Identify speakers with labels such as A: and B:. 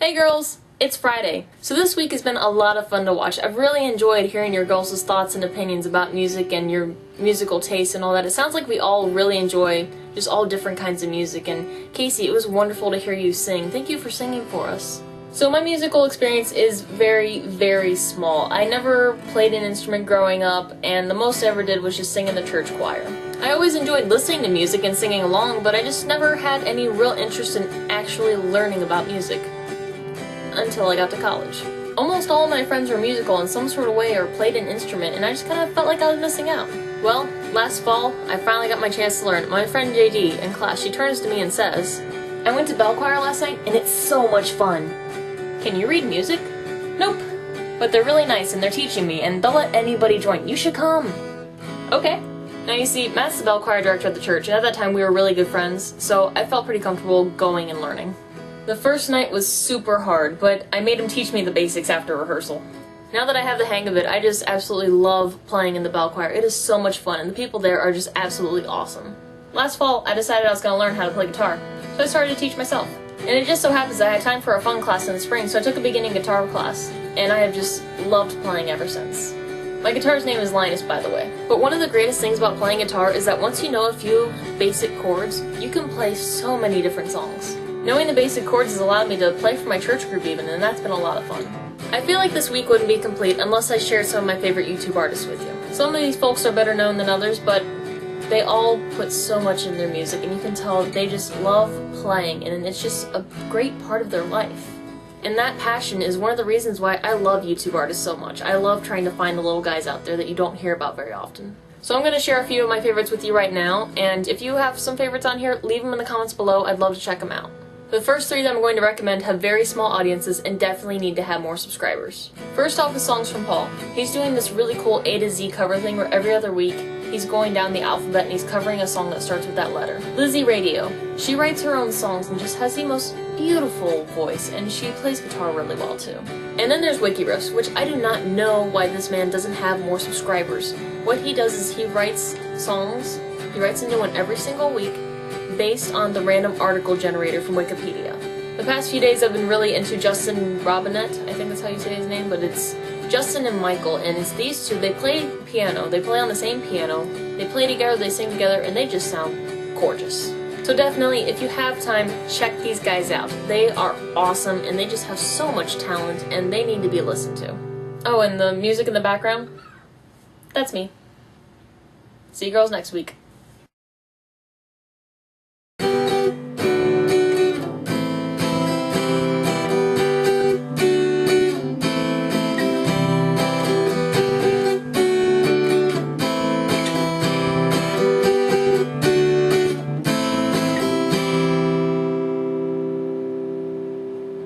A: Hey girls! It's Friday, so this week has been a lot of fun to watch. I've really enjoyed hearing your girls' thoughts and opinions about music and your musical taste and all that. It sounds like we all really enjoy just all different kinds of music, and Casey, it was wonderful to hear you sing. Thank you for singing for us. So my musical experience is very, very small. I never played an instrument growing up, and the most I ever did was just sing in the church choir. I always enjoyed listening to music and singing along, but I just never had any real interest in actually learning about music until I got to college. Almost all of my friends were musical in some sort of way or played an instrument, and I just kind of felt like I was missing out. Well, last fall, I finally got my chance to learn. My friend JD in class, she turns to me and says, "I went to bell choir last night, and it's so much fun. Can you read music?" "Nope, but they're really nice, and they're teaching me, and they'll let anybody join. You should come." Okay. Now you see, Matt's the bell choir director at the church, and at that time we were really good friends, so I felt pretty comfortable going and learning. The first night was super hard, but I made him teach me the basics after rehearsal. Now that I have the hang of it, I just absolutely love playing in the bell choir. It is so much fun, and the people there are just absolutely awesome. Last fall, I decided I was going to learn how to play guitar, so I started to teach myself. And it just so happens I had time for a fun class in the spring, so I took a beginning guitar class, and I have just loved playing ever since. My guitar's name is Linus, by the way. But one of the greatest things about playing guitar is that once you know a few basic chords, you can play so many different songs. Knowing the basic chords has allowed me to play for my church group even, and that's been a lot of fun. I feel like this week wouldn't be complete unless I shared some of my favorite YouTube artists with you. Some of these folks are better known than others, but they all put so much in their music, and you can tell they just love playing, and it's just a great part of their life. And that passion is one of the reasons why I love YouTube artists so much. I love trying to find the little guys out there that you don't hear about very often. So I'm going to share a few of my favorites with you right now, and if you have some favorites on here, leave them in the comments below. I'd love to check them out. The first three that I'm going to recommend have very small audiences and definitely need to have more subscribers. First off is songs from Paul. He's doing this really cool A to Z cover thing where every other week he's going down the alphabet and he's covering a song that starts with that letter. Lizzie Radio. She writes her own songs and just has the most beautiful voice, and she plays guitar really well too. And then there's WikiRiffs, which I do not know why this man doesn't have more subscribers. What he does is he writes songs, he writes a new one every single week, based on the random article generator from Wikipedia. The past few days I've been really into Justin Robinette, I think that's how you say his name, but it's Justin and Michael, and it's these two. They play piano, they play on the same piano, they play together, they sing together, and they just sound gorgeous. So definitely, if you have time, check these guys out. They are awesome, and they just have so much talent, and they need to be listened to. Oh, and the music in the background? That's me. See you girls next week.